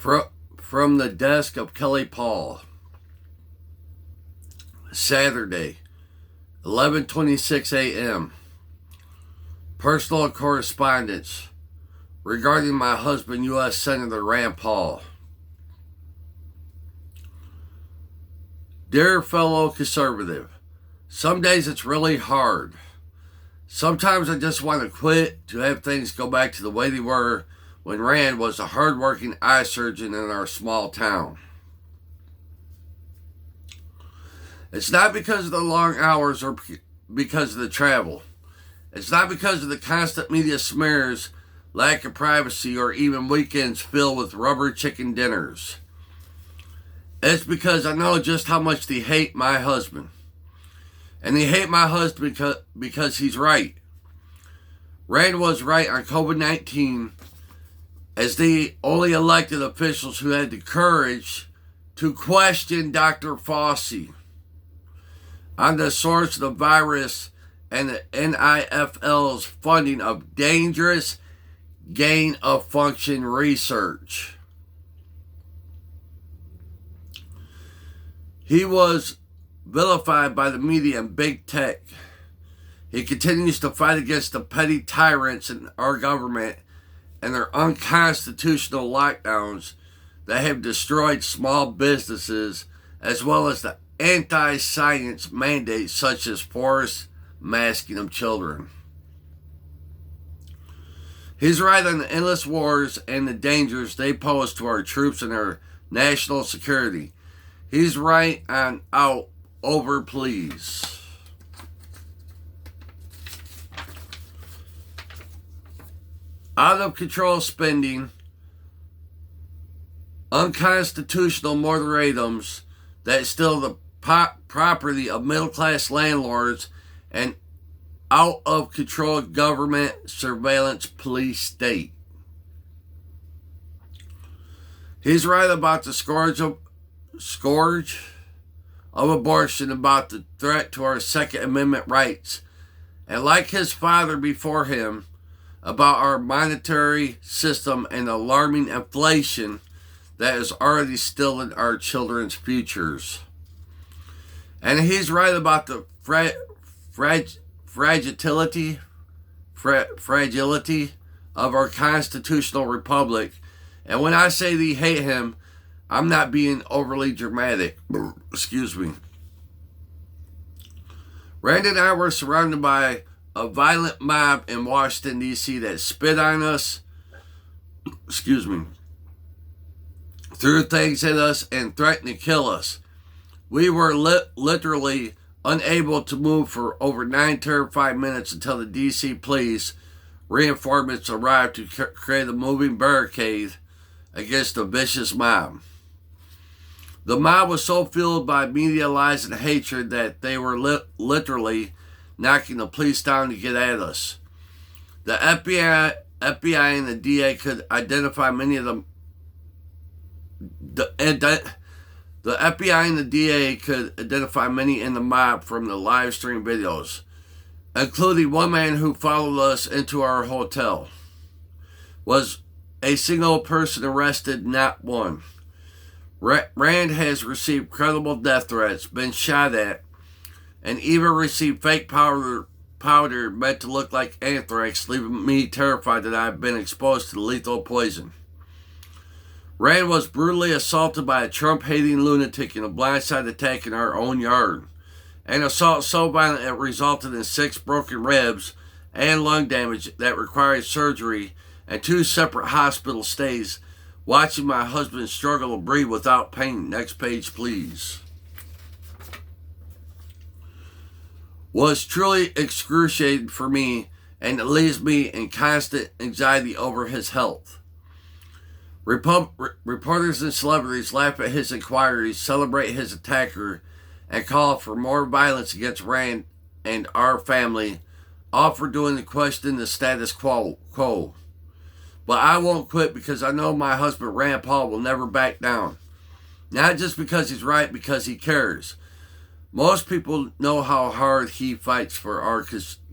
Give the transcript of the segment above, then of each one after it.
From the desk of Kelly Paul. Saturday, 11:26 a.m. Personal correspondence regarding my husband, U.S. Senator Rand Paul. Dear fellow conservative, some days it's really hard. Sometimes I just want to quit, to have things go back to the way they were when Rand was a hard-working eye surgeon in our small town. It's not because of the long hours or because of the travel. It's not because of the constant media smears, lack of privacy, or even weekends filled with rubber chicken dinners. It's because I know just how much they hate my husband. And they hate my husband because he's right. Rand was right on COVID-19 as the only elected officials who had the courage to question Dr. Fauci on the source of the virus and the NIFL's funding of dangerous gain-of-function research. He was vilified by the media and big tech. He continues to fight against the petty tyrants in our government and their unconstitutional lockdowns that have destroyed small businesses, as well as the anti-science mandates such as forced masking of children. He's right on the endless wars and the dangers they pose to our troops and our national security. He's right on out over please. Out of control spending, unconstitutional moratoriums that steal the property of middle-class landlords, and out of control government surveillance police state. He's right about the scourge of abortion, about the threat to our Second Amendment rights, and like his father before him, about our monetary system and alarming inflation that is already stealing our children's futures. And he's right about the fragility of our constitutional republic. And when I say they hate him, I'm not being overly dramatic. Excuse me. Rand and I were surrounded by a violent mob in Washington, D.C. that spit on us, threw things at us, and threatened to kill us. We were literally unable to move for over 9 terrified minutes until the D.C. police reinforcements arrived to create a moving barricade against a vicious mob. The mob was so fueled by media lies and hatred that they were literally knocking the police down to get at us. The FBI and the DA could identify many of them. The FBI and the DA could identify many in the mob from the live stream videos, including one man who followed us into our hotel. Was a single person arrested? Not one. Rand has received credible death threats, been shot at, and even received fake powder meant to look like anthrax, leaving me terrified that I have been exposed to lethal poison. Rand was brutally assaulted by a Trump-hating lunatic in a blindside attack in our own yard. An assault so violent it resulted in 6 broken ribs and lung damage that required surgery and 2 separate hospital stays, watching my husband struggle to breathe without pain. Next page, please. Was truly excruciating for me, and it leaves me in constant anxiety over his health. Reporters and celebrities laugh at his inquiries, celebrate his attacker, and call for more violence against Rand and our family, all for doing the question the status quo. But I won't quit because I know my husband Rand Paul will never back down. Not just because he's right, because he cares. Most people know how hard he fights for our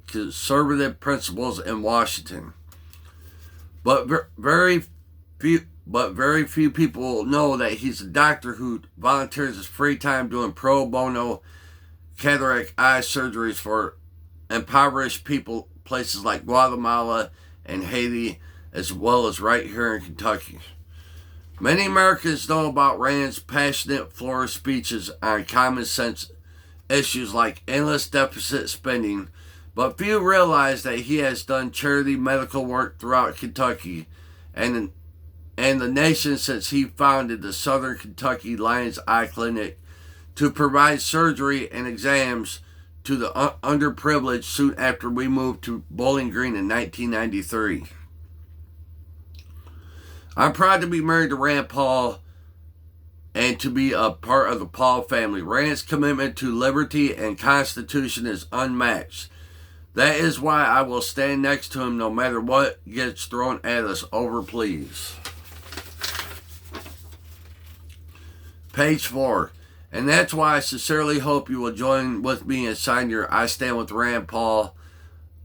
conservative principles in Washington. But very few but very few people know that he's a doctor who volunteers his free time doing pro bono cataract eye surgeries for impoverished people, places like Guatemala and Haiti, as well as right here in Kentucky. Many Americans know about Rand's passionate floor speeches on common sense issues like endless deficit spending, but few realize that he has done charity medical work throughout Kentucky and the nation since he founded the Southern Kentucky Lions Eye Clinic to provide surgery and exams to the underprivileged soon after we moved to Bowling Green in 1993. I'm proud to be married to Rand Paul and to be a part of the Paul family. Rand's commitment to liberty and Constitution is unmatched. That is why I will stand next to him no matter what gets thrown at us. Over, please. Page 4. And that's why I sincerely hope you will join with me and sign your I Stand With Rand Paul,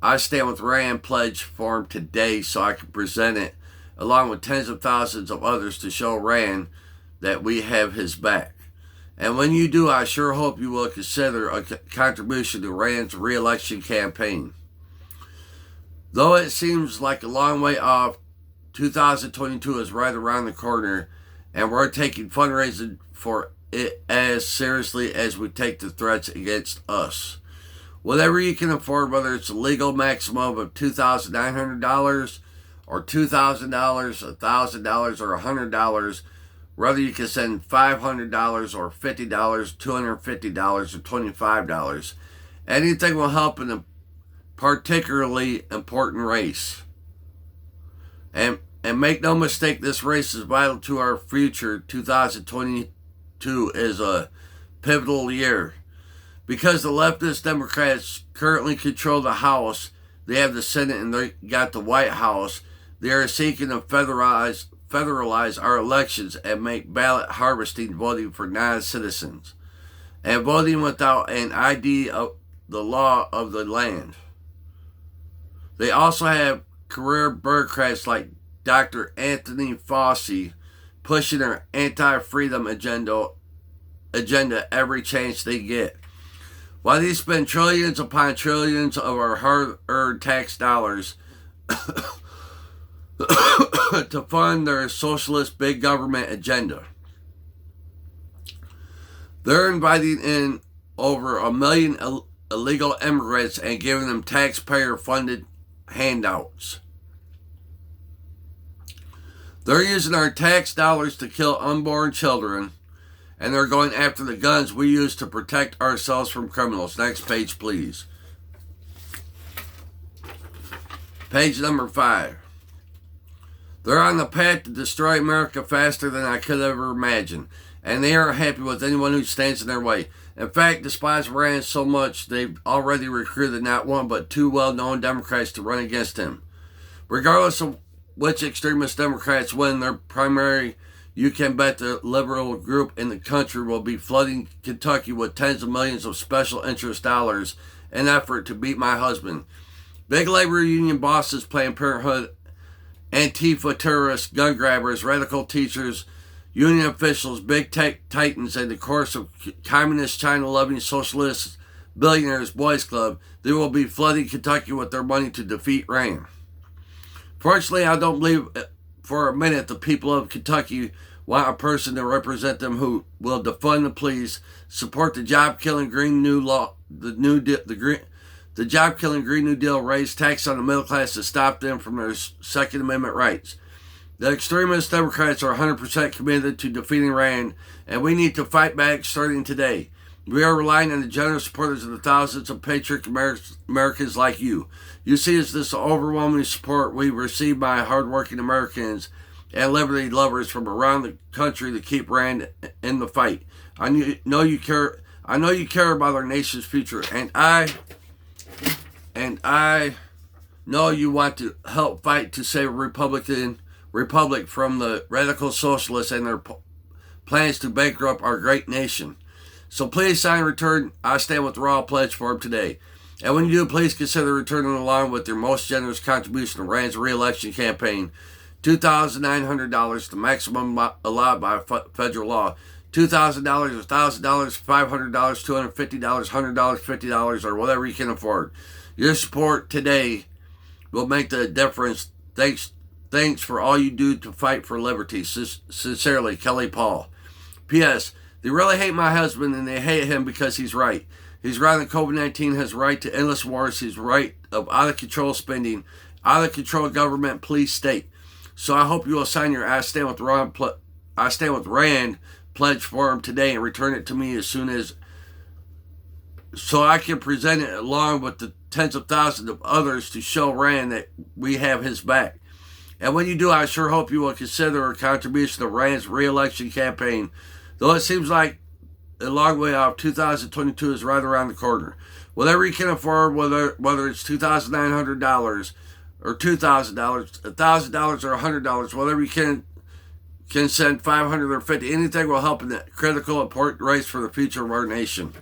I Stand With Rand pledge form today so I can present it along with tens of thousands of others to show Rand that we have his back. And when you do, I sure hope you will consider a contribution to Rand's re-election campaign. Though it seems like a long way off, 2022 is right around the corner, and we're taking fundraising for it as seriously as we take the threats against us. Whatever you can afford, whether it's a legal maximum of $2,900 or $2,000, $1,000, or $100, whether you can send $500 or $50, $250 or $25, anything will help in a particularly important race. And make no mistake, this race is vital to our future. 2022 is a pivotal year. Because the leftist Democrats currently control the House, they have the Senate, and they got the White House. They are seeking to federalize our elections and make ballot harvesting voting for non-citizens and voting without an ID of the law of the land. They also have career bureaucrats like Dr. Anthony Fauci pushing their anti-freedom agenda every chance they get. While they spend trillions upon trillions of our hard-earned tax dollars to fund their socialist big government agenda. They're inviting in over 1 million illegal immigrants and giving them taxpayer-funded handouts. They're using our tax dollars to kill unborn children, and they're going after the guns we use to protect ourselves from criminals. Next page, please. Page number 5. They're on the path to destroy America faster than I could ever imagine, and they aren't happy with anyone who stands in their way. In fact, despise Rand so much, they've already recruited not one but 2 well-known Democrats to run against him. Regardless of which extremist Democrats win their primary, you can bet the liberal group in the country will be flooding Kentucky with tens of millions of special interest dollars in an effort to beat my husband. Big labor union bosses, Planned Parenthood, Antifa terrorists, gun grabbers, radical teachers, union officials, big tech titans, and the course of communist China-loving socialist billionaires boys club, they will be flooding Kentucky with their money to defeat Rand. Fortunately, I don't believe for a minute the people of Kentucky want a person to represent them who will defund the police, support the job-killing Green New Law, the job-killing Green New Deal, raise tax on the middle class to stop them from their Second Amendment rights. The extremist Democrats are 100% committed to defeating Rand, and we need to fight back starting today. We are relying on the generous supporters of the thousands of patriotic Americans like you. You see, it's this overwhelming support we receive by hardworking Americans and liberty lovers from around the country to keep Rand in the fight. I know you care about our nation's future, and I know you want to help fight to save a republic from the radical socialists and their plans to bankrupt our great nation. So please sign and return I Stand With Raw pledge form today. And when you do, please consider returning along with your most generous contribution to Rand's re-election campaign $2,900, the maximum allowed by federal law. $2,000, $1,000, $500, $250, $100, $50, or whatever you can afford. Your support today will make the difference. Thanks for all you do to fight for liberty. Sincerely, Kelly Paul. P.S. They really hate my husband, and they hate him because he's right. He's right that COVID-19 has right to endless wars. He's right of out-of-control spending, out-of-control government, police, state. So I hope you will sign your I Stand with Rand pledge form today and return it to me as soon as, so I can present it along with the tens of thousands of others to show Rand that we have his back. And when you do, I sure hope you will consider a contribution to Rand's re-election campaign, though it seems like a long way off. 2022 is right around the corner. Whatever you can afford, whether it's $2,900 or $2,000, $1,000 or $100, whatever you can send $500 or $50. Anything will help in that critical, important race for the future of our nation.